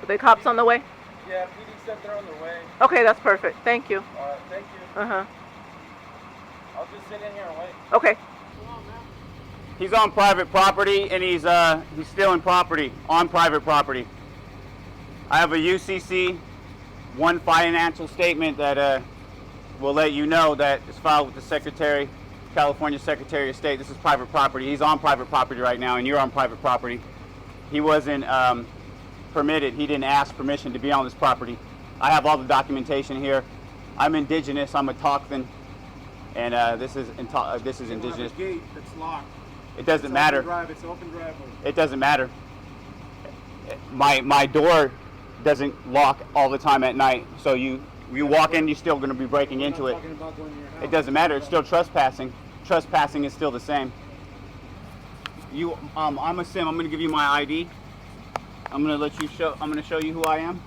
Are the cops on the way? Yeah, PD said they're on their way. Okay, that's perfect. Thank you. Alright, thank you. Uh-huh. I'll just sit in here and wait. Okay. He's on private property, and he's stealing property on private property. I have a U.C.C. one financial statement that will let you know that it's filed with the California Secretary of State. This is private property. He's on private property right now, and you're on private property. He wasn't permitted. He didn't ask permission to be on this property. I have all the documentation here. I'm indigenous. I'm a Toxin, and this is indigenous. The gate that's locked. It doesn't matter. It's an open driveway. It doesn't matter. My door doesn't lock all the time at night, so you walk in, you're still going to be breaking into it. It doesn't matter. It's still trespassing. Trespassing is still the same. I'm a sim. I'm going to give you my ID. I'm going to show you who I am,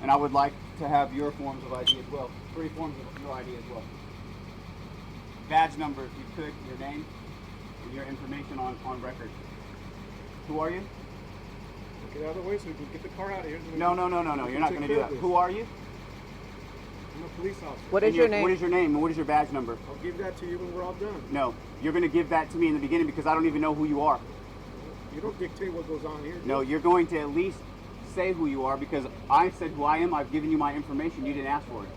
and I would like to have your forms of ID as well. 3 forms of your ID as well. Badge number, if you could, your name, and your information on record. Who are you? Get out of the way so we can get the car out of here. No. You're not going to do that. Who are you? I'm a police officer. What is your name? What is your name and what is your badge number? I'll give that to you when we're all done. No, you're going to give that to me in the beginning because I don't even know who you are. You don't dictate what goes on here. No, you're going to at least say who you are because I said who I am. I've given you my information. You didn't ask for it.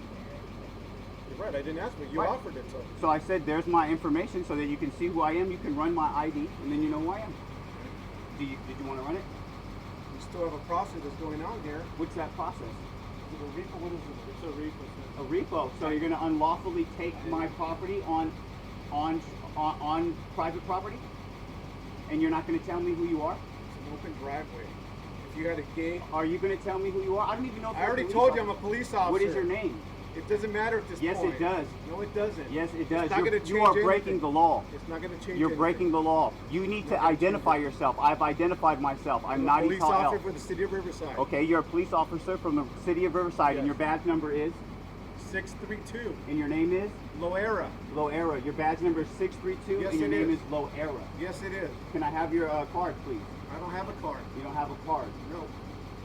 You're right. I didn't ask for it. You offered it. So I said there's my information so that you can see who I am. You can run my ID and then you know who I am. Did you want to run it? We still have a process that's going on here. What's that process? Is it a repo? What is it? It's a repo. A repo. So you're going to unlawfully take my property on private property? And you're not going to tell me who you are? It's an open driveway. If you had a gate... Are you going to tell me who you are? I don't even know if I already told you I'm a police officer. What is your name? It doesn't matter at this point. Yes, it does. No, it doesn't. Yes, it does. It's not going to change You are breaking anything. the law. It's not going to change You're anything. breaking the law. You need to identify yourself. I've identified myself. I'm not a police officer for the city of Riverside. Okay, you're a police officer from the city of Riverside, and your badge number is? 632. And your name is? Loera. Loera. Your badge number is 632, Yes, and your it name is. is Loera. Yes, it is. Can I have your card, please? I don't have a card. You don't have a card? No.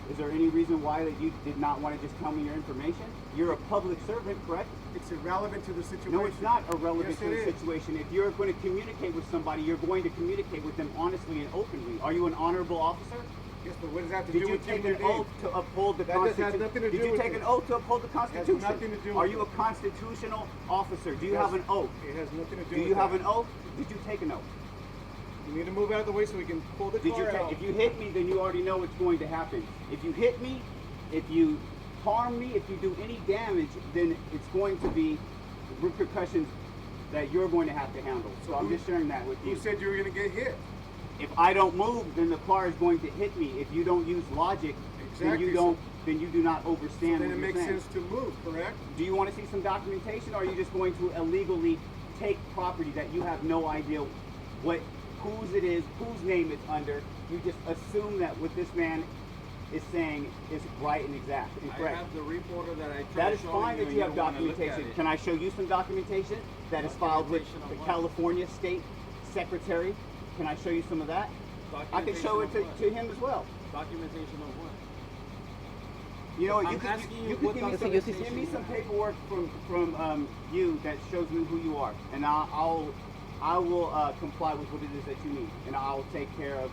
Is there any reason why that you did not want to just tell me your information? You're a public servant, correct? It's irrelevant to the situation. No, it's not irrelevant Yes, to the situation. If you're going to communicate with somebody, you're going to communicate with them honestly and openly. Are you an honorable officer? Yes, but what does that have to Did do you with take your an name? oath to uphold the That has Constitution? nothing to do Did you with take it. an oath to uphold the Constitution? nothing to do Are with you it. a constitutional officer? Do you have an oath? It has nothing to do Do with you have that. an oath? Did you take an oath? You need to move out of the way so we can pull the car out. If you hit me, then you already know what's going to happen. If you hit me, if you harm me, if you do any damage, then it's going to be repercussions that you're going to have to handle. So I'm just sharing that with you. You said you were going to get hit. If I don't move, then the car is going to hit me. If you don't use logic, Exactly. then you do not overstand Then what it you're makes saying. sense to move, correct? Do you want to see some documentation, or are you just going to illegally take property that you have no idea whose it is, whose name it's under? You just assume that what this man is saying is right and exact and correct. I have the reporter that I tried That is showing fine that you have don't wanna look at documentation. it. Can I show you some documentation that is filed with Documentation of the what? California State Secretary? Can I show you some of that? I can show it Documentation of to what? him as well. Documentation of what? You know, what, I'm you asking can you give what me some, documentation give me you some have. paperwork from you that shows me who you are, and I will comply with what it is that you need, and I'll take care of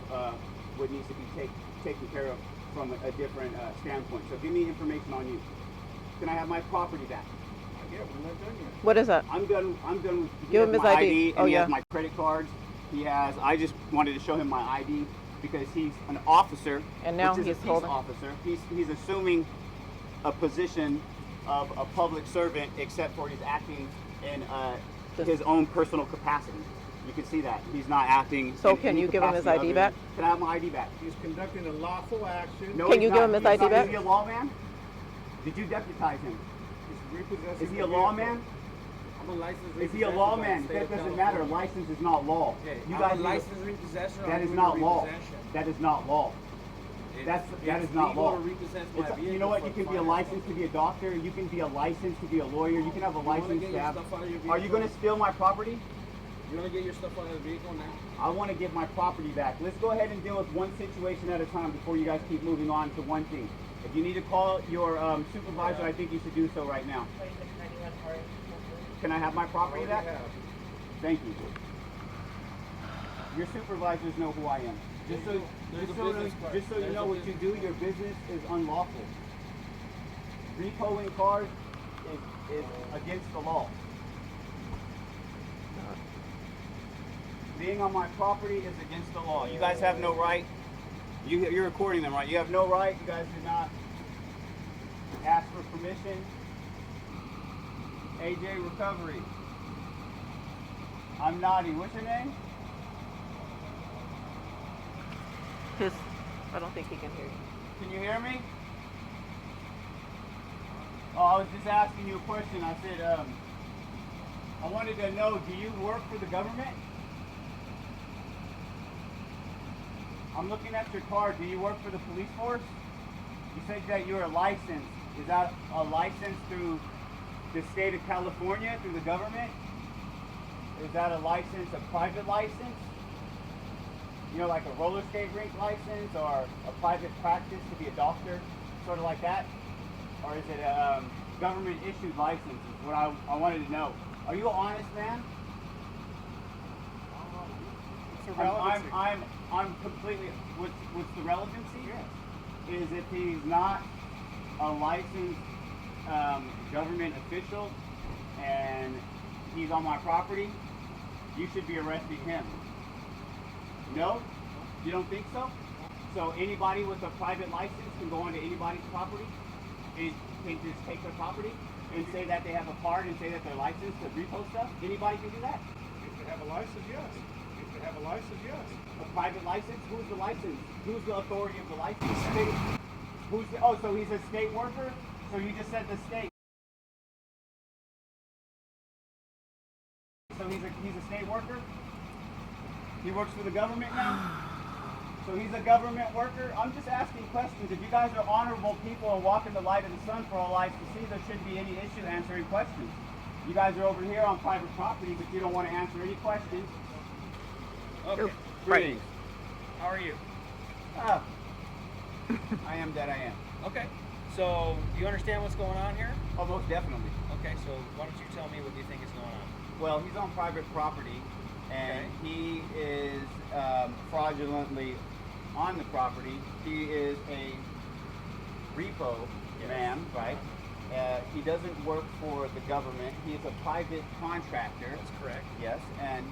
what needs to be taken care of from a different standpoint. So give me information on you. Can I have my property back? Yeah, we're not done yet. What is that? I'm done. He Give has him his my ID. and Oh, he yeah. has my credit cards. I just wanted to show him my ID because he's an officer. And now which is he's a peace holding- officer. He's assuming a position of a public servant, except for he's acting in his own personal capacity. You can see that he's not acting. So in can any you give him his capacity ID other back? than- Can I have my ID back? He's conducting a lawful action. No, Can he's you give not. him his He's ID not. back? Is he a lawman? Did you deputize him? He's repossessing Is he the a vehicle. lawman? I'm a licensed Is he a repossessor by lawman? the state That of doesn't matter. California. License is not law. Okay, You I'm guys a need to- licensed repossessor. That I'm is doing not a law. repossession. That is not law. It's That is not legal law. to repossess my You vehicle know what? for You can be a finance licensed to be a doctor. You can be a licensed to be a lawyer. You can have a You wanna license get to your have. stuff out of your Are you vehicle? going to steal my property? You want to get your stuff out of the vehicle now? I want to get my property back. Let's go ahead and deal with one situation at a time before you guys keep moving on to one thing. If you need to call your supervisor, I think you should do so right now. Can I have my property back? Thank you. Your supervisors know who I am. Just so you know what you do, your business is unlawful. Repoing cars is against the law. Being on my property is against the law. You guys have no right. You're recording them, right? You have no right. You guys did not ask for permission. AJ Recovery. I'm Naughty. What's your name? I don't think he can hear you. Can you hear me? Oh, I was just asking you a question. I said, I wanted to know, do you work for the government? I'm looking at your card. Do you work for the police force? You said that you are licensed. Is that a license through the state of California, through the government? Is that a license, a private license? You know, like a roller skate rink license or a private practice to be a doctor, sort of like that? Or is it a government issued license is what I wanted to know. Are you an honest man? What's the relevancy? I'm completely, what's the relevancy? Yes. Is if he's not a licensed government official and he's on my property, you should be arresting him. No? You don't think so? So anybody with a private license can go onto anybody's property and can just take their property and say that they have a card and say that they're licensed to repo stuff? Anybody can do that? If they have a license, yes. If they have a license, yes. A private license? Who's the license? Who's the authority of the license? State. Who's the, oh, so he's a state worker? So you just said the state. So he's a state worker? He works for the government now? So he's a government worker? I'm just asking questions. If you guys are honorable people and walk in the light of the sun for all eyes to see, there shouldn't be any issue answering questions. You guys are over here on private property, but you don't want to answer any questions. Okay. Greetings. How are you? Ah, I am that I am. Okay. So, do you understand what's going on here? Oh, most definitely. Okay, so why don't you tell me what you think is going on? Well, he's on private property, and Okay. he is fraudulently on the property. He is a repo Yes. man, right? He doesn't work for the government. He is a private contractor. That's correct. Yes, and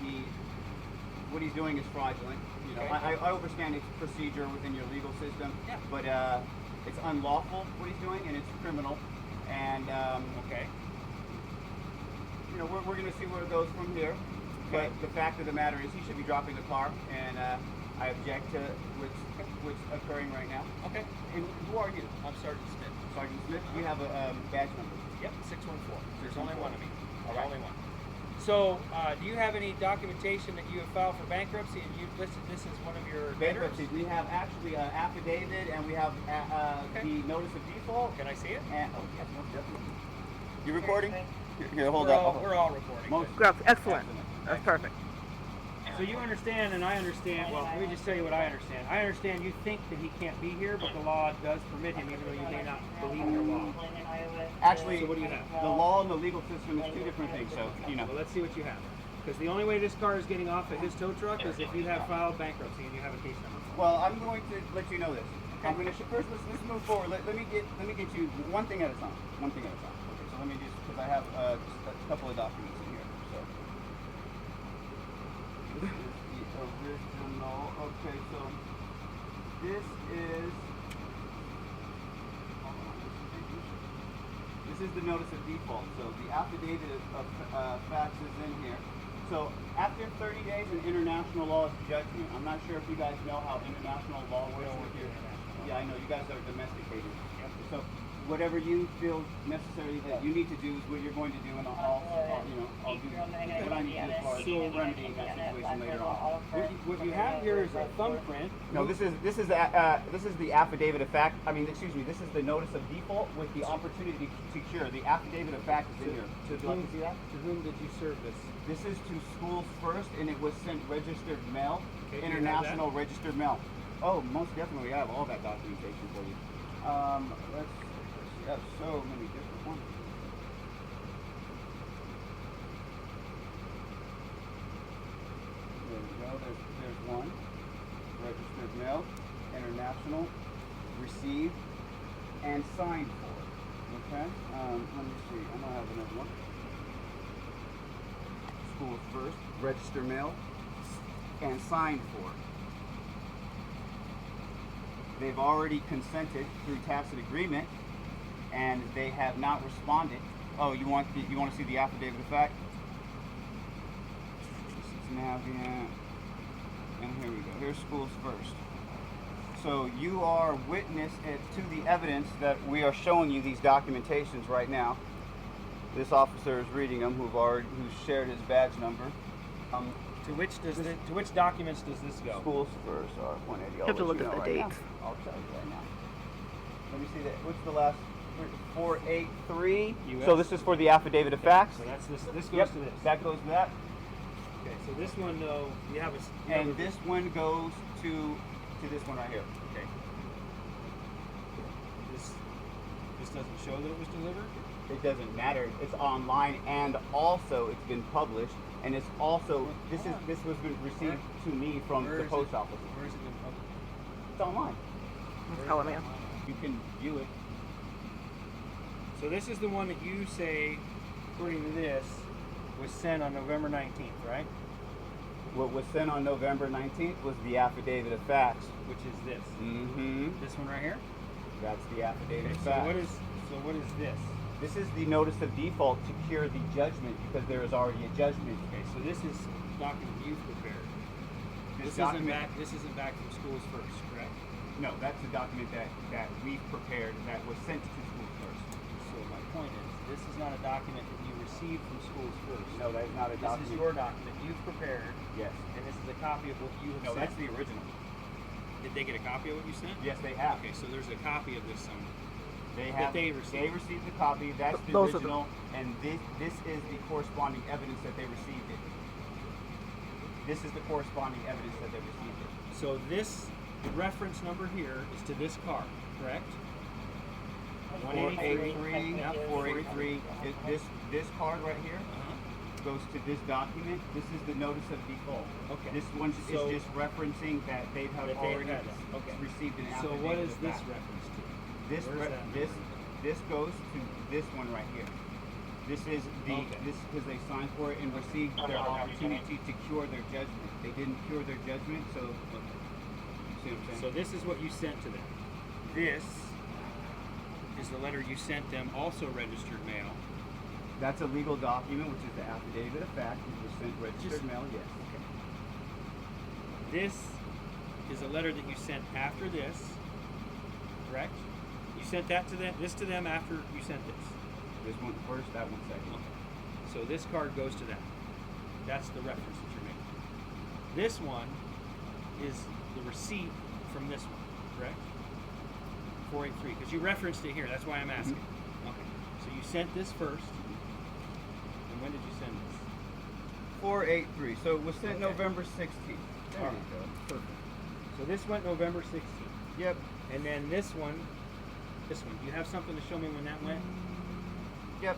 what he's doing is fraudulent. You know, Okay. I understand it's procedure within your legal system, Yeah. but it's unlawful what he's doing, and it's criminal. And Okay. you know, we're going to see where it goes from here. Okay. But the fact of the matter is, he should be dropping the car, and I object to what's occurring right now. Okay. And who are you? I'm Sergeant Smith. Sergeant Smith? You have a badge number. Yep, 614. There's only one of me. All right. Only one. So, do you have any documentation that you have filed for bankruptcy and you've listed this as one of your debtors? Bankruptcy. We have actually an affidavit, and we have Okay. the notice of default. Can I see it? And, oh, yes, most definitely. You recording? Here, hold we're up. all, we're all recording. Most- Great. Excellent. That's perfect. So you understand, and I understand. Well, let me just tell you what I understand. I understand you think that he can't be here, but the law does permit him, even though you may not believe your law. Actually, So what do you have? the law and the legal system is two different things, so, you know. Well, let's see what you have. Because the only way this car is getting off at his tow truck is if you have filed bankruptcy and you have a case number. Well, I'm going to let you know this. I'm going to first let's move forward. Let me get you one thing at a time. One thing at a time. Okay, so let me just because I have just a couple of documents in here. So this is the original. Okay, so this is. This is the notice of default. So the affidavit of facts is in here. So after 30 days, an international law is judgment. I'm not sure if you guys know how international law works with your. Yeah, I know you guys are domesticated. So whatever you feel necessary that you need to do is what you're going to do, and I'll do what I need to do as far as remedying that situation later on. What you have here is a thumbprint. No, this is the affidavit of fact. I mean, excuse me. This is the notice of default with the opportunity to cure. The affidavit of fact is in here. Would you like to see that? To whom did you serve this? This is to Schools First, and it was sent registered mail, Okay, do you have international registered mail. Oh, most definitely, I have all that documentation for you. Let's see, I have so many different ones. There we go. There's one. Registered mail, international, received, and signed for. Okay. Let me see. I might have another one. Schools First, register mail, and signed for. They've already consented through tacit agreement, and they have not responded. Oh, you want to see the affidavit of fact? This is Navient, and here we go. Here's Schools First. So you are witness to the evidence that we are showing you these documentations right now. This officer is reading them, who's shared his badge number. To which documents does this go? Schools First are 180. You have to look at the dates. I'll tell you right now. Let me see that. What's the last? 483. US. So this is for the affidavit of facts. So that's this. This goes Yep, to this. that goes to that. Okay. So this one though, you have a. And this one goes to this one right here. Okay. This doesn't show that it was delivered. It doesn't matter. It's online, and also it's been published, and it's also this was been received to me from the post office. Where has it been published? It's online. Let's call him in. You can view it. So this is the one that you say, according to this, was sent on November 19th, right? What was sent on November 19th was the affidavit of facts. Which is this. Mm-hmm. This one right here. That's the affidavit of So facts. what is this? This is the notice of default to cure the judgment because there is already a judgment. Okay, so this is document you've prepared. This This isn't back from Schools First, correct? No, that's the document that we prepared that was sent to Schools First. So my point is, this is not a document that you received from Schools First. No, that is not a document. This is your document you've prepared, Yes. and this is a copy of what you have No, sent. that's the original. Did they get a copy of what you sent? Yes, they have. Okay, so there's a copy of this somewhere. They That have. they received. They received the copy. That's the Those are the- original, and this is the corresponding evidence that they received it. This is the corresponding evidence that they received it. So this reference number here is to this card, correct? 483. Yeah, 483. This card right here goes to this document. This is the notice of default. Okay. This one So- is just referencing that they have That they already had that. Okay. received an So affidavit. what is of this fact. reference to? This Where's that number? this goes to this one right here. This is the Okay. this because they signed for it and received their opportunity to cure their judgment. They didn't cure their judgment, so you see what I'm saying? So this is what you sent to them. This is the letter you sent them, also registered mail. That's a legal document, which is the affidavit of fact, which was sent registered Just- mail. Yes. This is a letter that you sent after this, correct? You sent that to them, this to them after you sent this. This one first, that one second. So this card goes to that. That's the reference that you're making. This one is the receipt from this one, correct? 483, because you referenced it here. That's why I'm asking. Okay. So you sent this first. And when did you send this? 483. So it was sent Okay. November 16th. There All you right. go. Perfect. So this went November 16th. Yep. And then this one. Do you have something to show me when that went? Yep.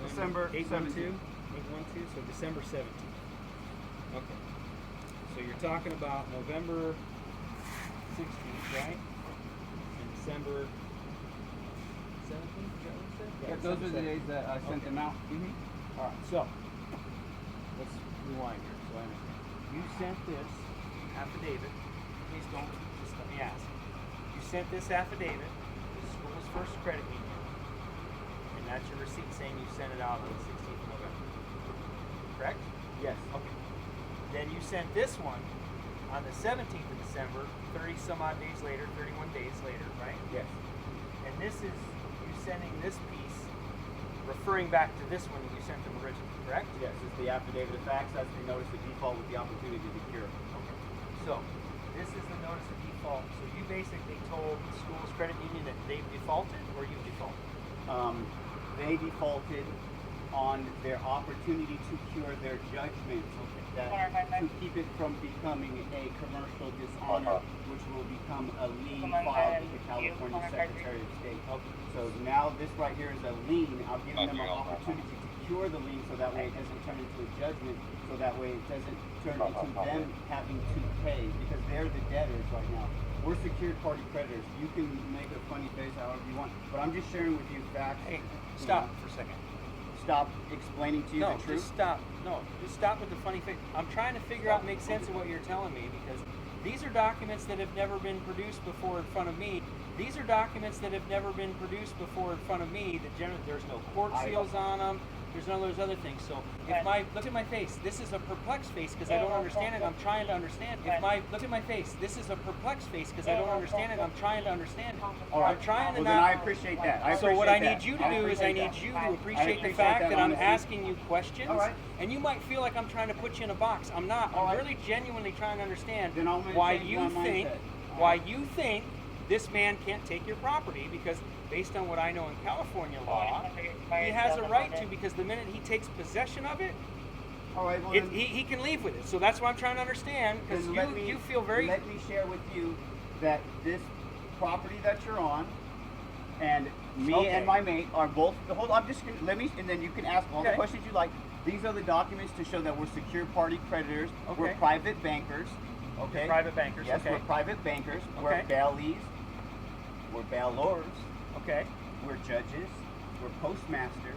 December 8/12? 17th. 8/12, so December 17th. Okay. So you're talking about November 16th, right? And December 17th, is that what you said? Yep, those are the days that I sent them out. All right, so let's rewind here so I understand. You sent this affidavit. Please don't, just let me ask. You sent this affidavit to the school's first credit union, and that's your receipt saying you sent it out on the 16th of November. Correct? Yes. Okay. Then you sent this one on the 17th of December, 30 some odd days later, 31 days later, right? Yes. And this is sending this piece, referring back to this one that you sent them originally, correct? Yes, it's the affidavit of facts. That's the notice of default with the opportunity to cure. Okay. So, this is the notice of default. So you basically told the school's credit union that they've defaulted, or you defaulted? They defaulted on their opportunity to cure their judgment, to keep it from becoming a commercial dishonor, which will become a lien filed with the California Secretary of State. So now this right here is a lien. I've given them an opportunity to cure the lien so that way it doesn't turn into a judgment, so that way it doesn't turn into them having to pay, because they're the debtors right now. We're secured party creditors. You can make a funny face however you want, but I'm just sharing with you facts. Hey, stop for a second. Stop explaining to you the truth? Just stop. No, just stop with the funny face. I'm trying to figure out and make sense of what you're telling me, because these are documents that have never been produced before in front of me. These are documents that have never been produced before in front of me. There's no court seals on them. There's none of those other things. So look at my face. This is a perplexed face because I don't understand it. I'm trying to understand. Look at my face. This is a perplexed face because I don't understand it. I'm trying to understand it. All right. I'm trying to well, not. then I appreciate that. So what I need you to do is I need you to appreciate the fact that I'm asking you questions, and you might feel like I'm trying to put you in a box. I'm not. I'm really genuinely trying to understand why you think this man can't take your property, because based on what I know in California law, he has a right to, because the minute he takes possession of it, all right, well, he can leave with it. So that's what I'm trying to understand, because you feel very... Let me share with you that this property that you're on, and me and my mate are both... Hold on, I'm just going to... Let me... And then you can ask all the questions you like. These are the documents to show that we're secure party creditors. Okay. We're private bankers. Okay. You're private bankers. Yes, we're private bankers. We're bailees. We're bailors. Okay. We're judges. We're postmasters.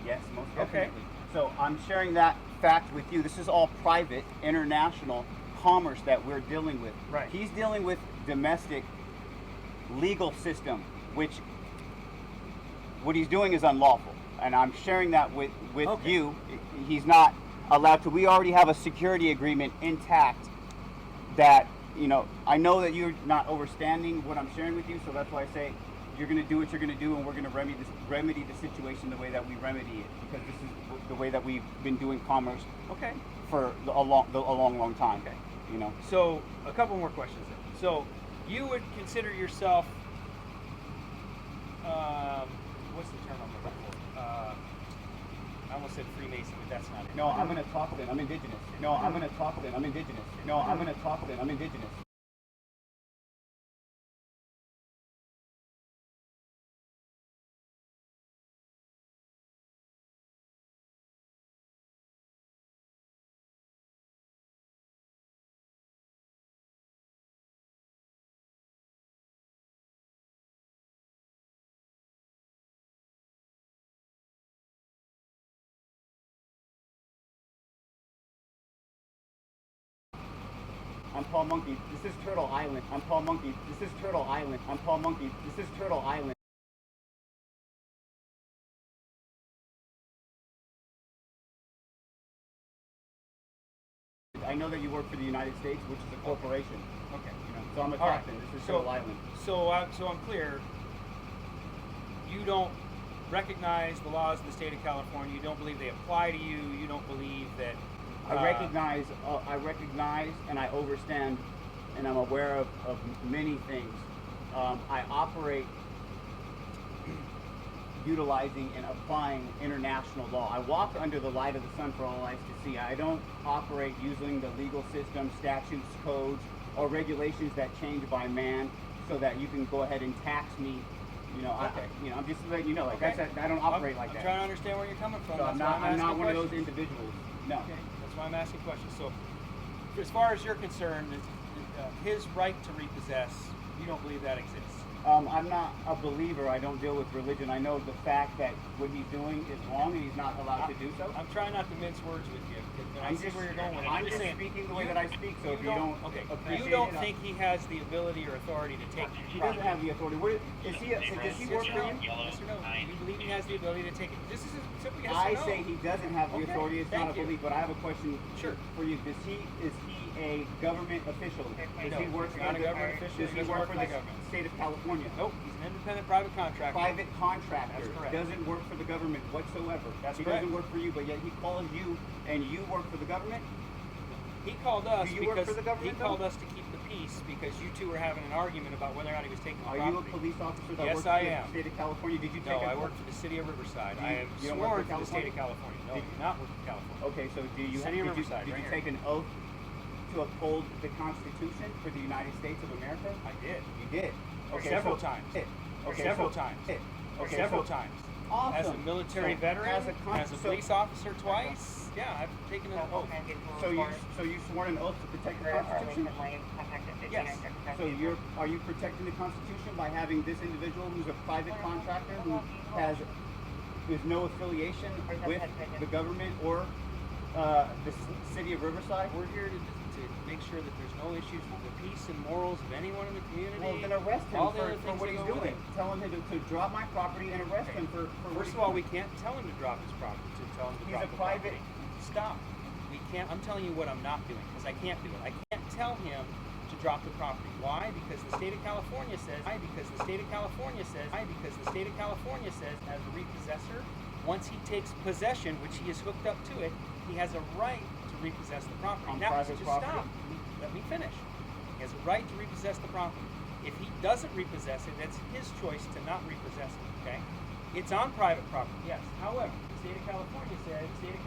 Yes, most definitely. So I'm sharing that fact with you. This is all private, international commerce that we're dealing with. Right. He's dealing with domestic legal system, which what he's doing is unlawful. And I'm sharing that with you. He's not allowed to. We already have a security agreement intact that, you know, I know that you're not understanding what I'm sharing with you, so that's why I say you're going to do what you're going to do, and we're going to remedy the situation the way that we remedy it, because this is the way that we've been doing commerce for a long time. Okay. You know. So a couple more questions then. So you would consider yourself, what's the term I'm looking for? I almost said Freemason, but that's not it. No, I'm going to talk then. I'm indigenous. No, I'm going to talk then. I'm indigenous. No, I'm going to talk then. I'm indigenous. I'm Paul Monkey. This is Turtle Island. I'm Paul Monkey. This is Turtle Island. I'm Paul Monkey. This is Turtle Island. I know that you work for the United States, which is a corporation. Okay. You know, so I'm a captain. This is Turtle Island. So I'm clear. You don't recognize the laws of the state of California. You don't believe they apply to you. You don't believe that. I recognize, and I understand, and I'm aware of many things. I operate utilizing and applying international law. I walk under the light of the sun for all eyes to see. I don't operate using the legal system, statutes, codes, or regulations that change by man so that you can go ahead and tax me. You know, I'm just letting you know. Like I said, I don't operate like that. I'm trying to understand where you're coming from. So I'm not one of those individuals. No. Okay. That's why I'm asking questions. So, as far as you're concerned, his right to repossess, you don't believe that exists? I'm not a believer. I don't deal with religion. I know the fact that what he's doing is wrong and he's not allowed to do so. I'm trying not to mince words with you. I see where you're going with it. I'm just speaking the way that I speak, so if you don't appreciate you don't think he has the ability or authority to take it? He doesn't have the authority. Does he work for you? Yes or no? Do you believe he has the ability to take it? This is a simple yes or I no. say he doesn't have the authority. It's not a belief, but I have a question for you. Is he a government official? Does No, he work he's not for a government official. Does He he doesn't work work for for the the government. state of California? Nope, he's an independent private contractor. Private contractor. That's correct. Doesn't work for the government whatsoever. That's he correct. doesn't work for you, but yet he calls you and you work for the government? He called us Do you work because for the government, he called us to keep the peace because you two were having an argument about whether or not he was taking the Are property. you a police officer that Yes, works I for am. the state of California? Did you take No, a I work for the city of Riverside. I am you don't work sworn for for the state of California. No, I do not work for California. Okay, so do you City of did you, Riverside, did right you here. take an oath to uphold the Constitution for the United States of America? I did. You did. Okay, Several so, times. Okay, Several so, times. Okay, Several so, times. Awesome. As a military So, veteran, as a so- police officer twice. Yeah, I've taken an oath. So you sworn an oath to protect the Constitution? Yes. So are you protecting the Constitution by having this individual who's a private contractor who has no affiliation with the government or the city of Riverside? We're here to make sure that there's no issues with the peace and morals of anyone in the community. Well, then arrest him all the for other things what that he's go with doing. it. Tell him to drop my property and arrest him for what First he's of all, doing. we can't tell him to drop his property. To tell him to He's drop a the private- property. Stop. We can't. I'm telling you what I'm not doing because I can't do it. I can't tell him to drop the property. Why? Because the state of California says. Why? Because the state of California says. Why? Because the state of California says, as a repossessor, once he takes possession, which he is hooked up to it, he has a right to repossess the property. On Now, private just property? stop. Let me finish. He has a right to repossess the property. If he doesn't repossess it, that's his choice to not repossess it, okay? It's on private property, yes. However, the state of California says, there's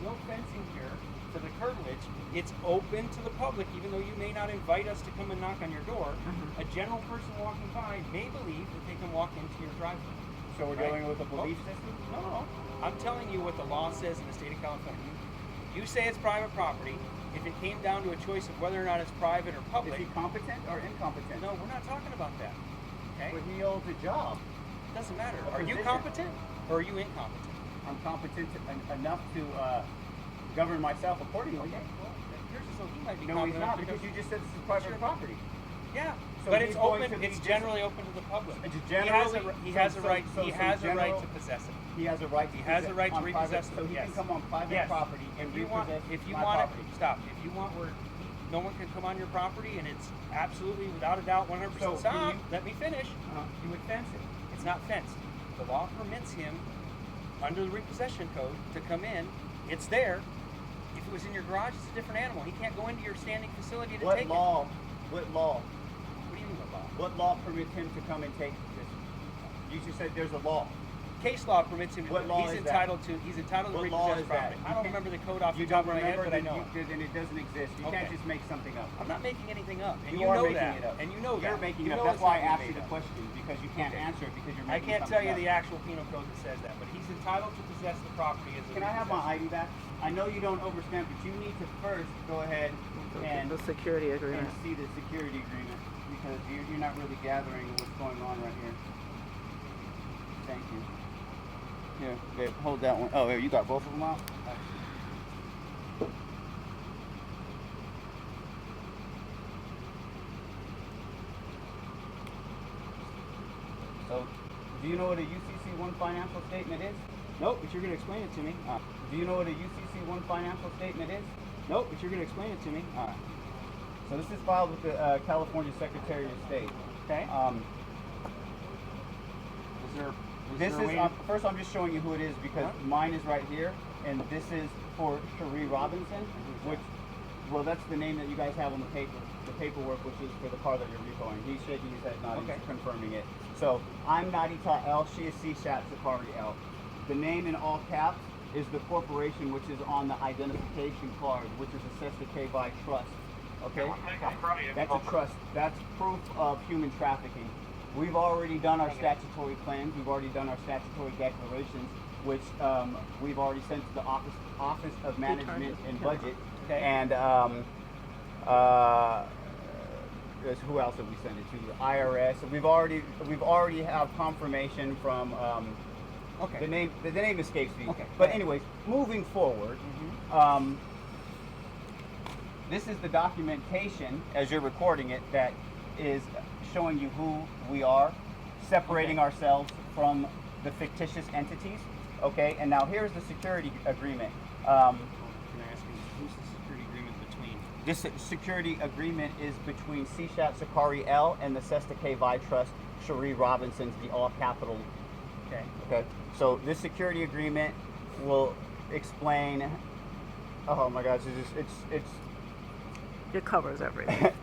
no fencing here for the curtilage. It's open to the public, even though you may not invite us to come and knock on your door. A general person walking by may believe that they can walk into your driveway. So we're Right. dealing with a belief system? No. I'm telling you what the law says in the state of California. You say it's private property. If it came down to a choice of whether or not it's private or Is public, he competent or incompetent? no, we're not talking about that. Okay? But he holds a job. Doesn't matter. A Are you position. competent or are you incompetent? I'm competent enough to govern myself accordingly. Okay. Well, here's so he might be No, he's competent not, because you just said this is private property. Yeah, So but he's it's going open. to be It's just- generally open to the public. It's He generally- has a right. so He has a right general- to possess it. He has a right to He has a right to on private- repossess it, So he yes. can come on private Yes. property and If you want, repossess if you my want property. it, stop. If you want where no one can come on your property and it's absolutely without a doubt 100% So, stop. can you- Let me finish. Uh-huh. You would fence it. It's not fenced. The law permits him under the repossession code to come in. It's there. If it was in your garage, it's a different animal. He can't go into your standing facility to What take law? What law? it. What do you mean what law? What law permits him to come and take this? You just said there's a law. Case law permits him to. What law he's is that? entitled to. He's entitled to What law repossess is that? property. I don't remember the code off You the top don't of my head, remember but I that know. then it doesn't exist. You can't Okay. just make something up. I'm not making anything up, and You you are know making that, it up. and you know that. You're making You it up. know That's it's why I not asked made you the up. question, because you can't answer it because you're I making can't something tell you up. the actual penal code that says that, but he's entitled to possess the property as a Can I have my repossessor. ID back? I know you don't overstamp, but you need to first go ahead and The security agreement. see the security agreement, because you're not really gathering what's going on right here. Thank you. Here, babe, hold that one. Oh, here, you got both of them out? So, do you know what a U.C.C. 1 financial statement is? Nope, but you're going to explain it to me. Do you know what a U.C.C. 1 financial statement is? Nope, but you're going to explain it to me. Alright. So this is filed with the California Secretary of State. Okay. This is, first I'm just showing you who it is because mine is right here, and this is for Cherie Robinson, which, well, that's the name that you guys have on the paperwork, which is for the car that you're repoing. He's shaking his head, not Okay. he's confirming it. So I'm Nadita L, she is C. Shat Zakari L. The name in all caps is the corporation which is on the identification card, which is assessed to K by trust. Okay? That's a trust. That's proof of human trafficking. We've already done our statutory claims. We've already done our statutory declarations, which we've already sent to the Office of Management and Budget. Okay. And who else have we sent it to? The IRS. We've already have confirmation from. Okay. The name escapes me. Okay. But anyways, moving forward, this is the documentation as you're recording it that is showing you who we are, separating ourselves from the fictitious entities. Okay. And now here's the security agreement. Can I ask you, who's the This security agreement is between C.C.C. Sakari L. and the Sesta K. Vi Trust, Cherie Robinson's, the all capital. Okay. Okay. So this security agreement will explain. Oh my gosh, It covers everything.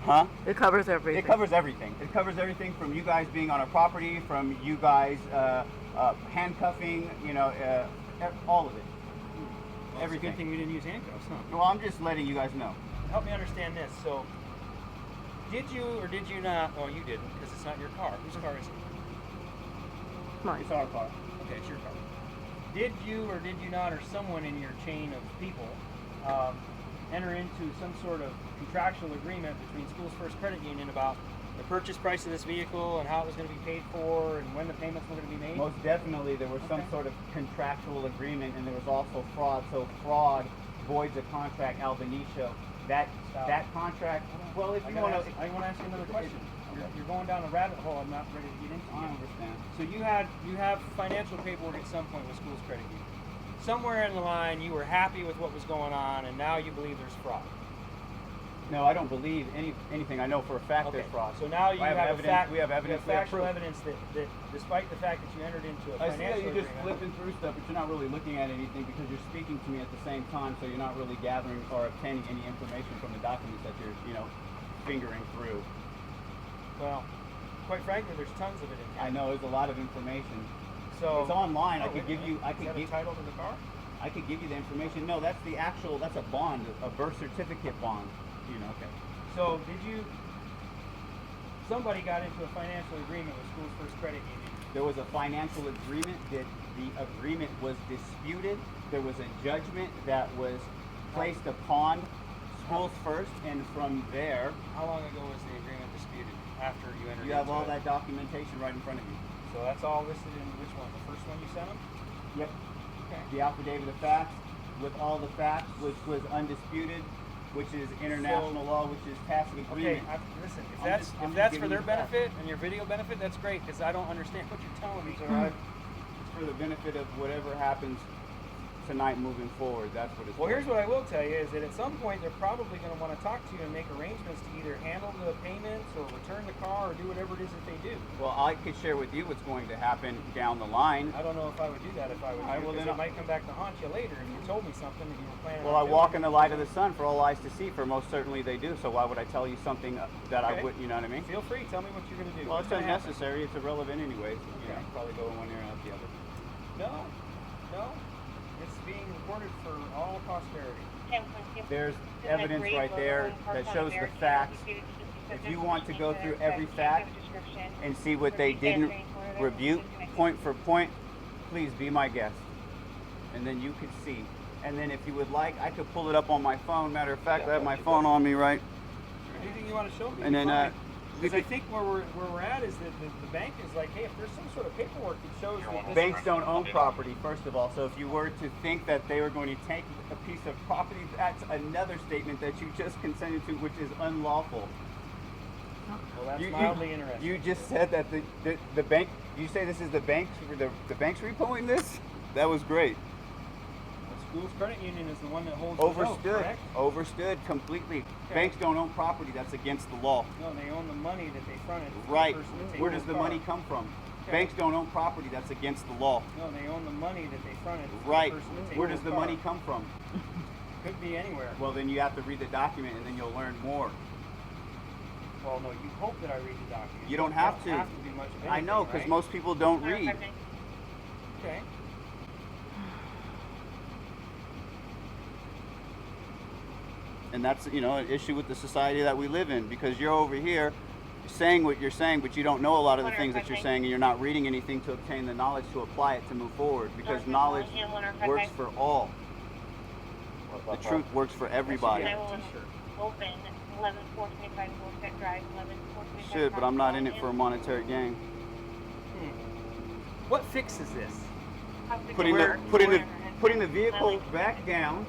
huh? It covers everything. It covers everything. It covers everything from you guys being on our property, from you guys handcuffing, all of it. Well, it's a good thing we didn't use handcuffs, huh? Well, I'm just letting you guys know. Help me understand this. So, did you or did you not? Oh, you didn't, because it's not your car. Whose car is it? Mine. It's our car. Okay, it's your car. Did you or did you not, or someone in your chain of people, enter into some sort of contractual agreement between Schools First Credit Union about the purchase price of this vehicle and how it was going to be paid for and when the payments were going to be made? Most definitely, there was some sort of contractual agreement, and there was also fraud. So fraud voids a contract ab initio. That contract. Well, if you want to, I want to ask you another question. You're going down a rabbit hole I'm not ready to get into. I yet. understand. So you have financial paperwork at some point with Schools Credit Union. Somewhere in the line, you were happy with what was going on, and now you believe there's fraud. No, I don't believe anything. I know for a fact there's fraud. So now you I have evidence. We have evidence. We have factual proof. evidence that despite the fact that you entered into a I see that financial you're just agreement, flipping through stuff, but you're not really looking at anything because you're speaking to me at the same time, so you're not really gathering or obtaining any information from the documents that you're, fingering through. well, quite frankly, there's tons of it in here. I know there's a lot of information. So It's online. I Oh, could wait give a you. minute. I Is could that a give. title to the car? I could give you the information. No, that's the actual. That's a bond, a birth certificate bond. Okay. So somebody got into a financial agreement with Schools First Credit Union. There was a financial agreement that the agreement was disputed. There was a judgment that was placed upon Schools First, and from there, How long ago was the agreement disputed after you entered you have into all it? that documentation right in front of you. So that's all listed in which one? The first one you sent them? Yep. Okay. The affidavit of facts with all the facts, which was undisputed, which is international law, which is tacit Okay, agreement. listen, I'm if just that's for giving their you facts. benefit and your video benefit, that's great, because I don't understand what you're telling me. It's all right. It's for the benefit of whatever happens tonight moving forward. That's what it's Well, for. here's what I will tell you, is that at some point they're probably going to want to talk to you and make arrangements to either handle the payments or return the car or do whatever it is that they do. Well, I could share with you what's going to happen down the line. I don't know if I would do that if I were I you, will because then- it might come back to haunt you later and you told me something that you were planning Well, on I doing. walk in the light of the sun for all eyes to see, for most certainly they do. So why would I tell you something that I Okay. wouldn't, you know what I mean? Feel free, tell me what you're going to do. Well, What's it's gonna happen? unnecessary. It's irrelevant anyways. You know, Okay. probably go in one ear and out the other. No. It's being recorded for all posterity. There's evidence right there that shows the facts. If you want to go through every fact and see what they didn't rebuke point for point, please be my guest. And then you could see. And then if you would like, I could pull it up on my phone. Matter of fact, I have my phone on me, right? Anything you want to show me? And then, because I think where we're at is that the bank is like, hey, if there's some sort of paperwork that shows that this Banks don't own property, first of all. So if you were to think that they were going to take a piece of property, that's another statement that you just consented to, which is unlawful. Well, that's mildly interesting. You just said that the bank. You say this is the bank's repoing this? That was great. The Schools Credit Union is the one that holds the note, Overstood. correct? Overstood completely. Okay. Banks don't own property. That's against the law. No, they own the money that they fronted. to the Right. person to take Where does the the car. money come from? Okay. Banks don't own property. That's against the law. No, they own the money that they fronted. to Right. The person to take Where does the car. money come from? Could be anywhere. Well, then you have to read the document, and then you'll learn more. Well, no, you hope that I read the document. You don't have to. Have to be much of anything, I know, because right? most people don't read. Okay. And that's, an issue with the society that we live in, because you're over here saying what you're saying, but you don't know a lot of the things that you're saying, and you're not reading anything to obtain the knowledge to apply it to move forward, because knowledge works for all. The truth works for everybody. Open 11-425 Bullshit Drive, 11-425. Should, but I'm not in it for a monetary gain. What fixes this? Putting the vehicle back down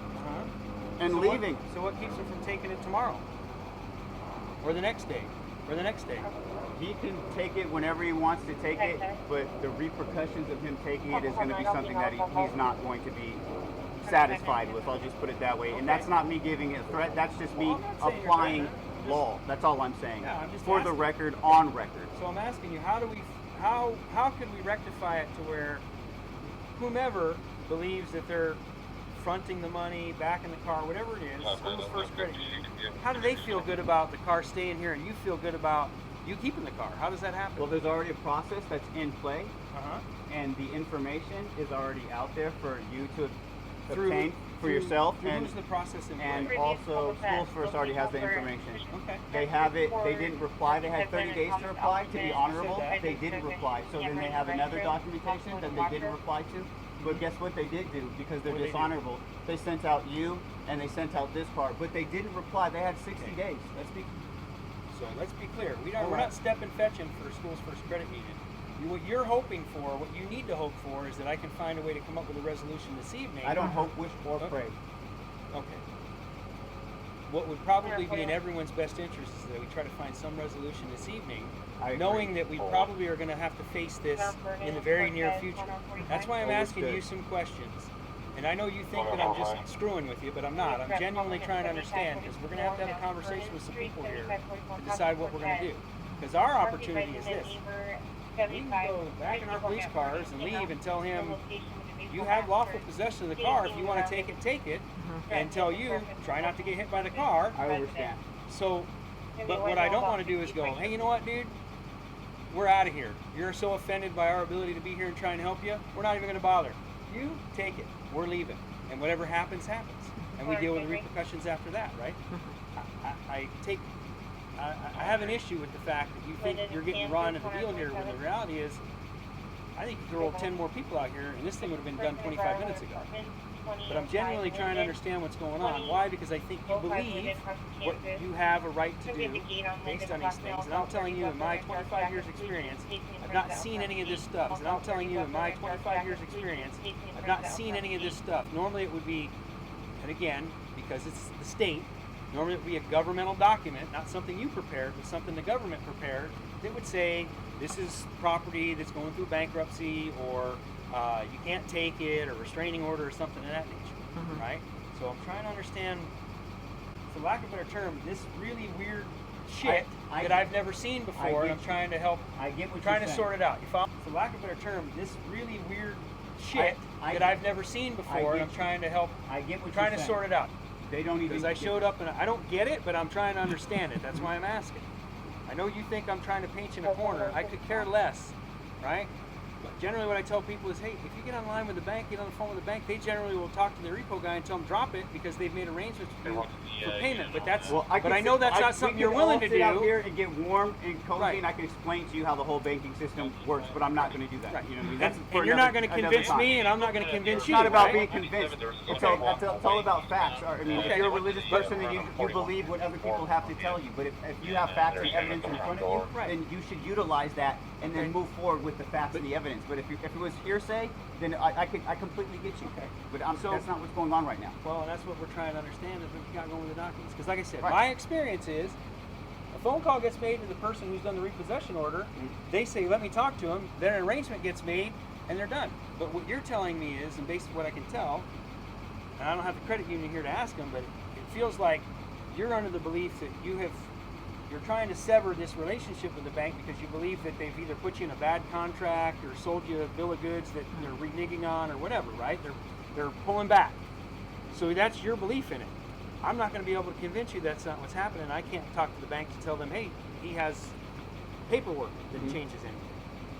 and So leaving. So what keeps him from taking it tomorrow? Or the next day? Or the next day? He can take it whenever he wants to take it, but the repercussions of him taking it is going to be something that he's not going to be satisfied with. I'll just put it that way. And that's not me giving a threat. That's just me Well, I'm not saying you're applying threatening. law. That's all I'm saying. Yeah, I'm just For the asking. record, on record. So I'm asking you, how can we rectify it to where whomever believes that they're fronting the money, back in the car, whatever it is, school's first credit union, how do they feel good about the car staying here and you feel good about you keeping the car? How does that happen? Well, there's already a process that's in play, Uh-huh. and the information is already out there for you to Through- obtain for yourself. Through And who's the process in and play? also, Schools First already has the information. Okay. They have it. They didn't reply. They had 30 days to reply to be honorable. that. They didn't reply. So then they have another documentation that they didn't reply to. But guess what they did do? Because they're What did they do? dishonorable. They sent out you and they sent out this part. But they didn't reply. They had 60 days. Let's be clear. We're not stepping fetching for Schools First Credit Union. What you're hoping for, what you need to hope for, is that I can find a way to come up with a resolution this evening. I don't hope, wish, or Okay. pray. Okay. What would probably be in everyone's best interest is that we try to find some resolution this evening, I agree. knowing that we probably are going to have to face this in the very near future. That's why I'm asking you some questions. And I know you think that I'm just screwing with you, but I'm not. I'm genuinely trying to understand, because we're going to have a conversation with some people here to decide what we're going to do. Because our opportunity is this. We can go back in our police cars and leave and tell him, you have lawful possession of the car. If you want to take it, take it. And tell you, try not to get hit by the car. I understand. So, but what I don't want to do is go, hey, you know what, dude? We're out of here. You're so offended by our ability to be here and try and help you, we're not even going to bother. You take it. We're leaving. And whatever happens, happens. And we deal with the repercussions after that, right? I have an issue with the fact that you think you're getting run at the deal here, when the reality is, I think you could roll 10 more people out here, and this thing would have been done 25 minutes ago. But I'm genuinely trying to understand what's going on. Why? Because I think you believe what you have a right to do based on these things. And I'm telling you, in my 25 years experience, I've not seen any of this stuff. And I'm telling you, in my 25 years experience, I've not seen any of this stuff. Normally it would be, and again, because it's the state, normally it would be a governmental document, not something you prepared, but something the government prepared that would say, this is property that's going through bankruptcy, or you can't take it, or restraining order, or something of that nature, right? So I'm trying to understand, for lack of a better term, this really weird shit that I've never seen before, and I'm trying to help, I get what trying you're to saying. sort it out. You follow? For lack of a better term, this really weird shit that I've never seen before, and I'm trying to help, I get what trying you're to saying. sort it out. They don't even. Because I showed up and I don't get it, but I'm trying to understand it. That's why I'm asking. I know you think I'm trying to paint you in a corner. I could care less, right? But generally what I tell people is, hey, if you get online with the bank, get on the phone with the bank, they generally will talk to the repo guy and tell them drop it because they've made arrangements for you for payment. But that's, but I know that's not something you're willing to sit out do. here and get warm and cozy, Right. and I can explain to you how the whole banking system works, but I'm not going to do that. Right. You know what I mean? That's for And you're not another- going to another convince time. me, and I'm not going to convince It's you. not about right? being convinced. It's all about facts. I mean, if Okay. you're a religious person, then you believe what other people have to tell you. But if you have facts and evidence in front of you, Right. then you should utilize that and then Okay. move forward with the facts and the evidence. But if it was hearsay, then I completely get you. Okay. But So- that's not what's going on right now. Well, and that's what we're trying to understand is what you got going with the documents. Because like I said, Right. my experience is a phone call gets made to the person who's done the repossession order. They say, let me talk to him. Then an arrangement gets made, and they're done. But what you're telling me is, and based on what I can tell, and I don't have the credit union here to ask them, but it feels like you're under the belief that you're trying to sever this relationship with the bank because you believe that they've either put you in a bad contract or sold you a bill of goods that they're reneging on or whatever, right? They're pulling back. So that's your belief in it. I'm not going to be able to convince you that's not what's happening. I can't talk to the bank to tell them, hey, he has paperwork that changes anything.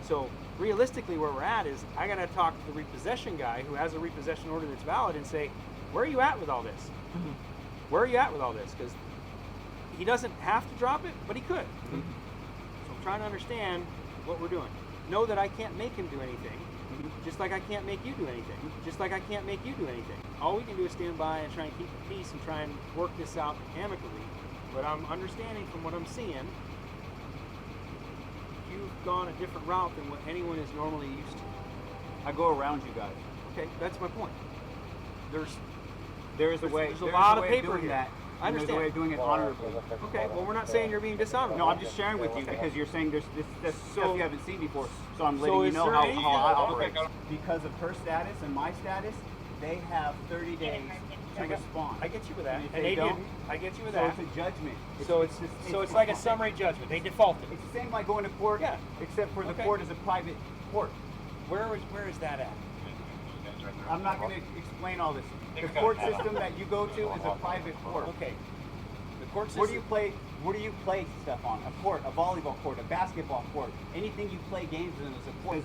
So realistically where we're at is I got to talk to the repossession guy who has a repossession order that's valid and say, where are you at with all this? Where are you at with all this? Because he doesn't have to drop it, but he could. So I'm trying to understand what we're doing. Know that I can't make him do anything, just like I can't make you do anything, just like I can't make you do anything. All we can do is stand by and try and keep the peace and try and work this out amicably. But I'm understanding from what I'm seeing, you've gone a different route than what anyone is normally used to. I go around you guys. Okay, that's my point. There's a way. There's a there's lot of way paper doing here. that. I and There's a way of understand. doing it honorably. Okay, well we're not saying you're being dishonorable. No, I'm just sharing with you because you're saying there's this stuff you haven't seen before. So I'm so letting you is know there how any- I operate. Because of her status and my status, they have 30 days to respond. I get you with that. And if And they they don't, didn't. I get you with so that. it's a judgment. So it's like a summary judgment. They defaulted. It's the same like going to court, Yeah. except for the Okay. court is a private court. Where is that at? I'm not going to explain all this. The court system that you go to is a private court. Okay. The court system. Where do you play stuff on? A court, a volleyball court, a basketball court. Anything you play games in is a court.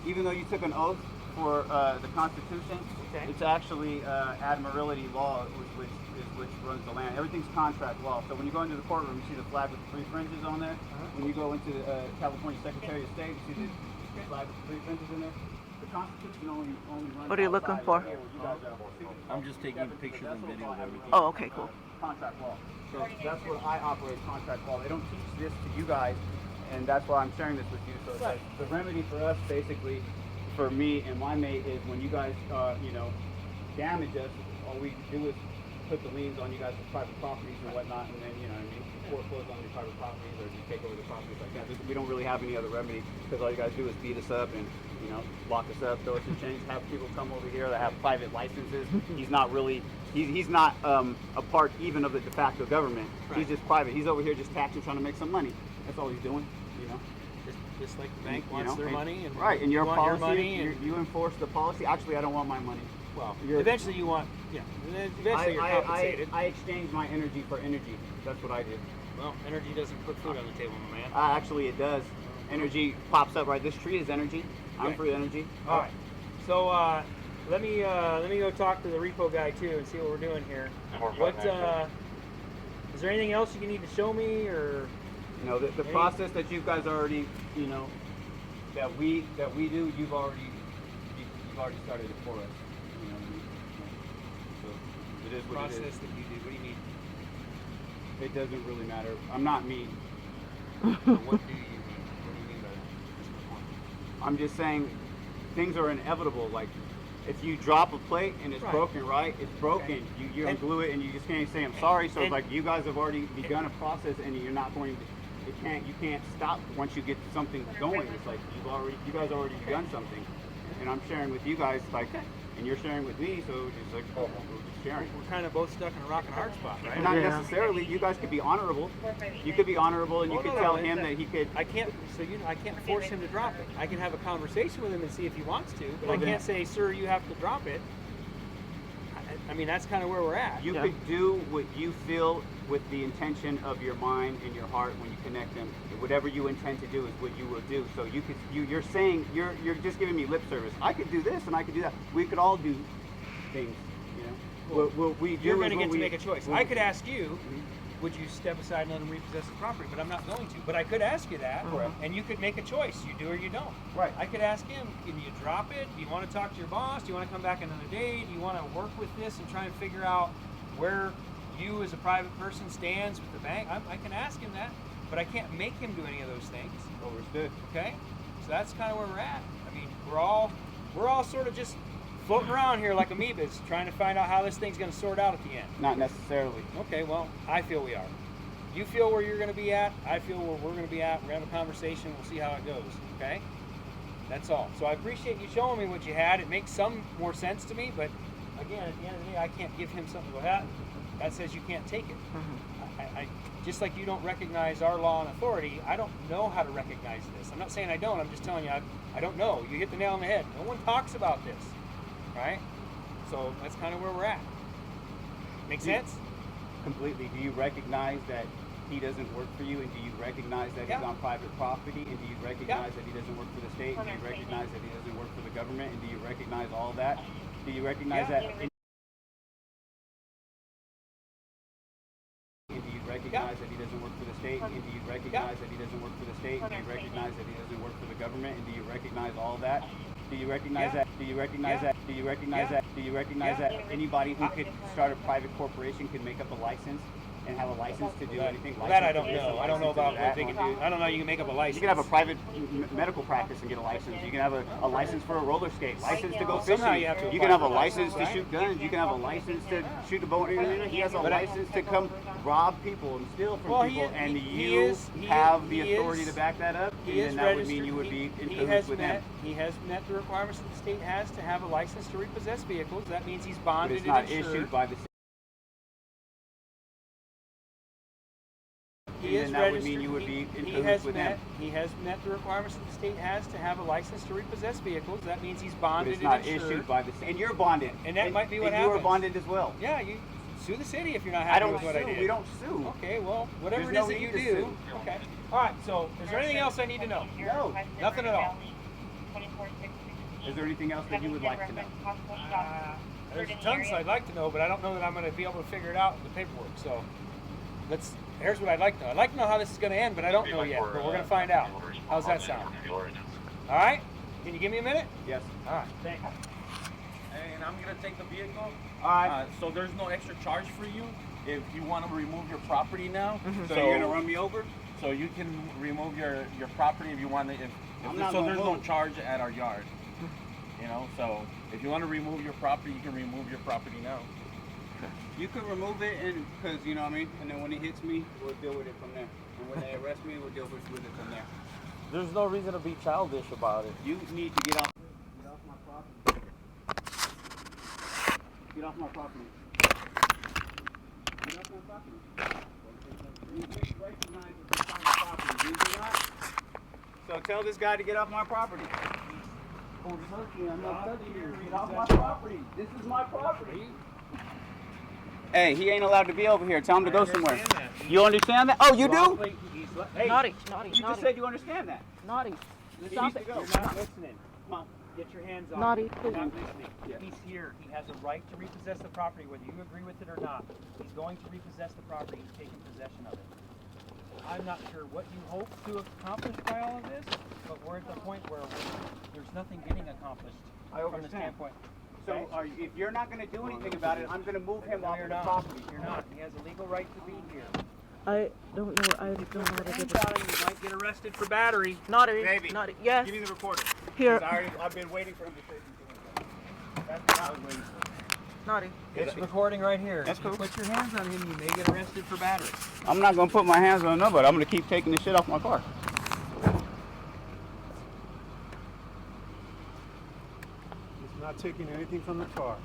Even though you took an oath for the Constitution, Okay. it's actually admiralty law, which runs the land. Everything's contract law. So when you go into the courtroom, you see the flag with the 3 fringes on there. When you go into the California Secretary of State, you see the flag with the 3 fringes in there. The Constitution only runs. What are you looking for? I'm just taking pictures and video of everything. Oh, okay, cool. Contract law. So that's what I operate, contract law. They don't teach this to you guys, and that's why I'm sharing this with you. So it's like the remedy for us, basically, for me and my mate, is when you guys, damage us, all we do is put the liens on you guys' private properties or whatnot, and then, foreclose on your private properties or just take over the properties like that. We don't really have any other remedy, because all you guys do is beat us up and, lock us up, throw us in chains, have people come over here that have private licenses. He's not really, he's not a part even of the de facto government. Right. He's just private. He's over here just taxing, trying to make some money. That's all he's doing, Just like the bank wants their money, and right, and your you want policy, your money, and you enforce the policy. Actually, I don't want my money. well, You're- eventually you want, eventually you're compensated. I exchange my energy for energy. That's what I do. Well, energy doesn't put food on the table, my man. Actually, it does. Energy pops up, right? This tree is energy. I'm Okay. for energy. All right. So let me go talk to the repo guy too and see what we're doing here. What is there anything else you need to show me, or The process that you guys already, that we do, you've already started it for us. So it is what process it is. that you do? What do you mean? It doesn't really matter. I'm not me. What do you mean? What do you mean by that? I'm just saying things are inevitable. Like if you drop a plate and it's Right. broken, right? It's broken. Okay. You And- unglue it and you just can't say I'm sorry. So and- like you guys have already begun a process and you're not going to. You can't stop once you get something going. It's like you guys already begun something, and I'm sharing with you guys like, and you're sharing with me. So it's like we're just sharing. We're kind of both stuck in a rock and hard spot, right? Not necessarily. You guys could be honorable. You could be honorable, and you Oh, could no, tell no, him that he could. I can't. So I can't force him to drop it. I can have a conversation with him and see if he wants to, but Well, I then- can't say, "Sir, you have to drop it." I mean, that's kind of where we're at. You could do what you feel with the intention of your mind and your heart when you connect them. Whatever you intend to do is what you will do. So you're saying you're just giving me lip service. I could do this and I could do that. We could all do things. What we do You're is going to what get to we- make a choice. what- I could ask you, would you step aside and let him repossess the property? But I'm not going to. But I could ask you that, Correct. and you could make a choice. You do or you don't. Right. I could ask him, can you drop it? Do you want to talk to your boss? Do you want to come back another day? Do you want to work with this and try and figure out where you as a private person stands with the bank? I can ask him that, but I can't make him do any of those things. Understood. Okay? So that's kind of where we're at. I mean, we're all sort of just floating around here like amoebas, trying to find out how this thing's going to sort out at the end. Not necessarily. Okay, well, I feel we are. You feel where you're going to be at. I feel where we're going to be at. We're going to have a conversation. We'll see how it goes. Okay? That's all. So I appreciate you showing me what you had. It makes some more sense to me, but again, at the end of the day, I can't give him something to go at. That says you can't take it. I just like you don't recognize our law and authority, I don't know how to recognize this. I'm not saying I don't. I'm just telling you I don't know. You hit the nail on the head. No one talks about this. Right? So that's kind of where we're at. Make sense? Completely. Do you recognize that he doesn't work for you, and do you recognize that he's on private property, and do you recognize that he doesn't work for the state, and do you recognize that he doesn't work for the government, and do you recognize all that? Do you recognize that? And do you recognize that he doesn't work for the state, and do you recognize that he doesn't work for the state, and do you recognize that he doesn't work for the government, and do you recognize all that? Do you recognize that? Do you recognize that? Do you recognize that? Do you recognize that anybody who could start a private corporation could make up a license and have a license to do anything. That I don't License to know. this, I don't know license to about what that. they can do. I don't know. You can make up a license. You can have a private medical practice and get a license. You can have a license for a roller skate, license to go fishing. Somehow you have to can apply have for a that, license to right? shoot guns. You can have a license to shoot a bow. He has a license to come rob people and steal from people, and you have the authority to back that up. And then that would mean you would be in cahoots with him. He has met the requirements that the state has to have a license to repossess vehicles. That means he's But bonded it's not and insured. issued by the state. He is And then that would registered. mean you would be in He cahoots has with met. him. He has met the requirements that the state has to have a license to repossess vehicles. That means he's But bonded it's not and insured. issued by the state. And you're bonded. And that might be what and you are happens. bonded as well. Yeah, you sue the city if you're not I happy don't with what I sue. did. We don't sue. Okay, well, whatever There's it is no that you need to do. sue. Okay. All right. So, is there anything else I need to know? No. Nothing at all. Is there anything else that you would like to know? There's tons I'd like to know, but I don't know that I'm going to be able to figure it out in the paperwork. So, here's what I'd like to know. I'd like to know how this is going to end, but I don't know yet. But we're going to find out. How's that sound? All right? Can you give me a minute? Yes. All right. Thank you. And I'm gonna take the vehicle. All right. So there's no extra charge for you if you want to remove your property now. So you're gonna run me over? So you can remove your property if you want to. I'm not So gonna there's no move. charge at our yard. You know. So if you want to remove your property, you can remove your property now. You could remove it, and because you know what I mean. And then when he hits me, we'll deal with it from there. And when they arrest me, we'll deal with it from there. There's no reason to be childish about it. You need to get off. Get off my property. Get off my property. Get off my property. You just recognize that it's on my property. Did you not? So tell this guy to get off my property. Don't touch me. I'm not touching you. Get off my property. This is my property. Hey, he ain't allowed to be over here. Tell him to go somewhere. You understand that? Oh, you do? Hey, Naughty. You just said you understand that. Naughty. He Stop needs to it. go. you're not listening. Come on. Get your hands on Naughty, him. You're not please. listening. He's here. He has a right to repossess the property, whether you agree with it or not. He's going to repossess the property. He's taking possession of it. I'm not sure what you hope to accomplish by all of this, but we're at the point where there's nothing getting accomplished I from the understand. standpoint. So if you're not going to do anything about it, I'm going to move him No, off you're the not. property. You're not. He has a legal right to be here. I don't know. I don't know how to Hands get on him, you might get arrested for battery. Naughty. Baby. Naughty. Yes. Give me the recorder. Here. I've been waiting for him to say something. That's what I was waiting for. Naughty. It's recording right here. That's If you cool. put your hands on him, you may get arrested for battery. I'm not going to put my hands on nobody. I'm going to keep taking the shit off my car. He's not taking anything from the car.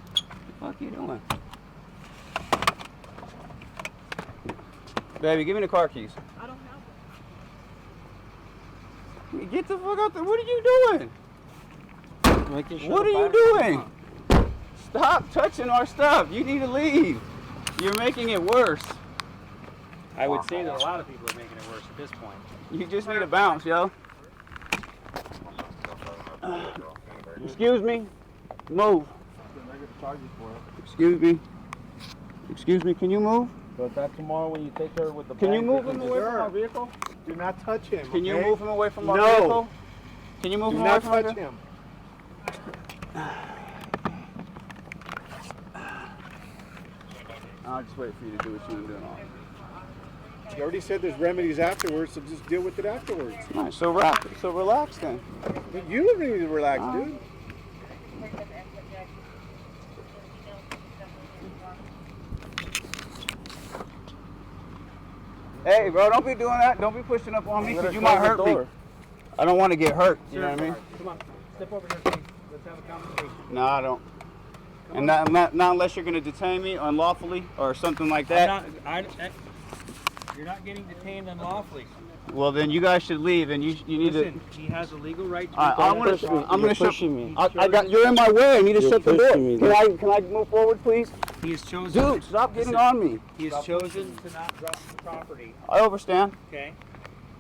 What the fuck you doing? Baby, give me the car keys. I don't have them. Get the fuck out there. What are you doing? Making sure What the are you battery's doing? Stop touching our stuff. You need to leave. You're making it worse. I would say that a lot of people are making it worse at this point. You just need to bounce, yo. Excuse me. Move. Excuse me. Excuse me. Can you move? But that tomorrow when you take her with the Can you bag, move they him can away just- from our vehicle? Do not touch him. Can you okay? move him away from our No. vehicle? Can you move Do him away not from our touch vehicle? him. I'll just wait for you to do what you're doing. You already said there's remedies afterwards, so just deal with it afterwards. All right, so relax then. But you need to relax, dude. Hey, bro, don't be doing that. Don't be pushing up on me because you might close the hurt me. door. I don't want to get hurt. You know what I mean? Come on, step over here, please. Let's have a conversation. No, I don't. And not unless you're going to detain me unlawfully or something like that. You're not getting detained unlawfully. Well, then you guys should leave, and you need Listen, to. he has a legal right to. I'm gonna push me. I'm You're gonna shut. pushing me. I got. You're in my way. I need to You're shut the door. pushing me, Can I move forward, please? He has chosen. Dude, stop getting on me. He has chosen to not drop the property. I understand. Okay.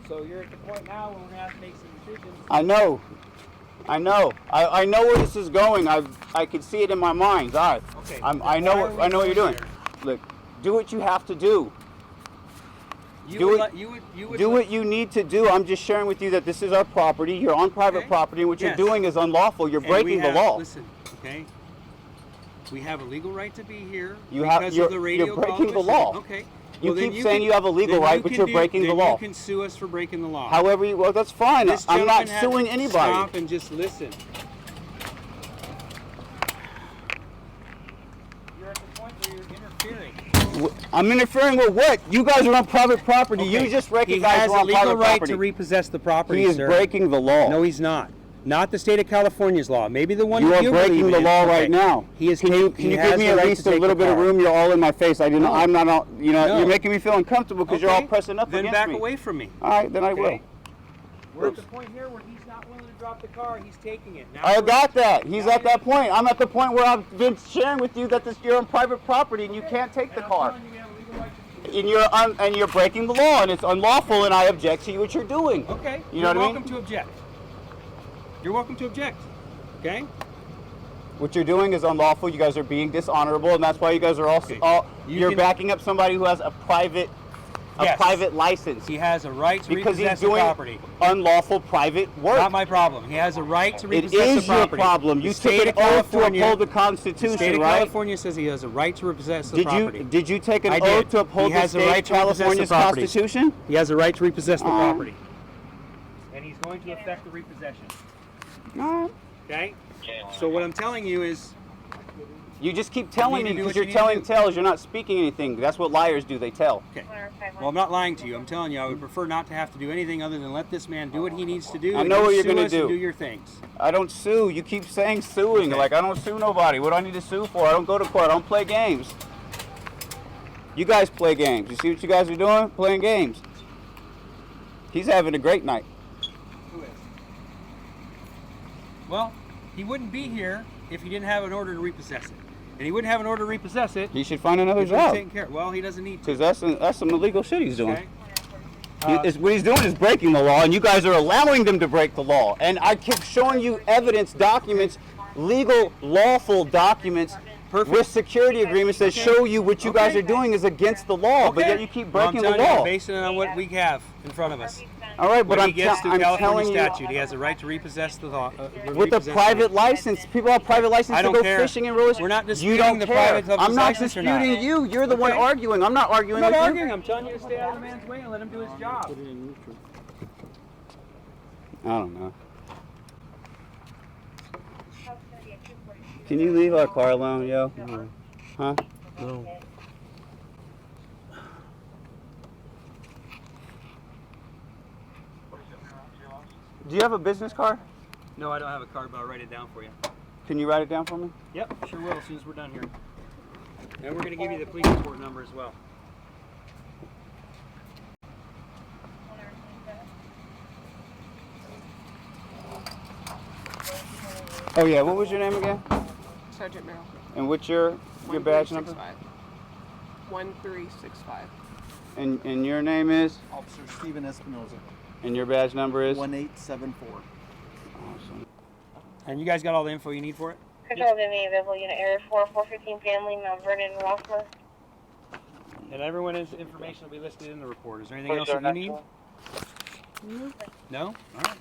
So you're at the point now where we're gonna have to make some decisions. I know. I know where this is going. I can see it in my mind's eye. Okay. I know what you're doing. Here? Look, do what you have to do. You Do would, it- let- you would Do let- what you need to do. I'm just sharing with you that this is our property. You're on private Okay. property, and what Yes. you're doing is unlawful. You're and we breaking the have- law. Listen, okay. We have a legal right to be here You have- because you're- of the radio you're breaking the prohibition. law. Okay. You Well, then keep saying can- you have a legal then right, you but can you're do- breaking the then law. You can sue us for breaking the law. However, well, that's fine. This I'm not gentleman had suing to anybody. Stop and just listen. You're at the point where you're interfering. I'm interfering with what? You guys are on private property. Okay. You just He recognize has we're a on legal private right property. to repossess the property, He is sir. breaking the law. No, he's not. Not the state of California's law. Maybe the one You that are you breaking believe the in. law Okay. right now. He is. Can you he give has me the at right least to a take little the bit of car. room? You're all in my face. I didn't. No. I'm not. You know, No. you're making me feel uncomfortable because you're all Okay. pressing up Then against back me. away from me. All right, then I will. Okay. We're at the point here where he's not willing to drop the car. He's taking it. Now I we're- got that. He's now at that you're- point. I'm at the point where I've been sharing with you that you're on private property and you can't take the And I'm car. telling you, we have a legal right to- And you're breaking the law and it's unlawful and I object to what you're doing. Okay. You know You're what I mean? welcome to object. You're welcome to object. Okay. What you're doing is unlawful. You guys are being dishonorable, and that's why you guys are Okay. You you're can- backing up somebody who has a private Yes. license He has a right to because he's repossess the doing property. unlawful private work. Not my problem. He has a right to It repossess is the your property. problem. The You state took of an oath to California- uphold the The Constitution, state of right? California says he has a right to repossess the property. Did you take an I oath did. to uphold He the has a state right of to repossess the California's property. Constitution? He has a right to repossess the Uh-huh. property. And he's going to effect the repossession. No. Okay? So what I'm telling you is, You just keep telling need me to do because what you're you need to telling do. tales. You're not speaking anything. That's what liars do. They tell. okay. Well, I'm not lying to you. I'm telling you, I would prefer not to have to do anything other than let this man do what he needs to do. I and know you what you're sue gonna us and do. do your things. I don't sue. You keep saying suing. Okay. Like, I don't sue nobody. What do I need to sue for? I don't go to court. I don't play games. You guys play games. You see what you guys are doing? Playing games. He's having a great night. Who is? Well, he wouldn't be here if he didn't have an order to repossess it. And he wouldn't have an order to repossess it He should find another if he was job. taking care. Well, he doesn't need to. Because that's some illegal shit he's doing. Okay? Uh, What he's doing is breaking the law, and you guys are allowing them to break the law. And I keep showing you evidence, documents, legal, lawful documents with security agreements that show you what you guys are doing is against the law, but Okay. yet you keep Well, I'm breaking the telling you, law. I'm basing it on what we have in front of us. All right, but When I'm, he gets to I'm California telling you, statute, he has a right to repossess the law. with a repossess private the- license, people have private license I to don't go care. fishing and release. We're not You disputing don't the care. private of I'm his not license or not. disputing you. You're the one Okay. arguing. I'm not arguing I'm not with arguing. you. I'm telling you to stay out of the man's way and let him do his job. I don't know. Can you leave our car alone, yo? Huh? No. Do you have a business card? No, I don't have a card, but I'll write it down for you. Can you write it down for me? Yep, sure will as soon as we're done here. And we're going to give you the police report number as well. Oh yeah, what was your name again? Sergeant Merrill. And what's your badge number? 1365. And your name is? Officer Stephen Espinoza, And your badge number is? 1874. Awesome. And you guys got all the info you need for it? Control of the available unit area 415 family, Mount Vernon, Rockland. And everyone's information will be listed in the report. Is there anything else that you need? No? All right.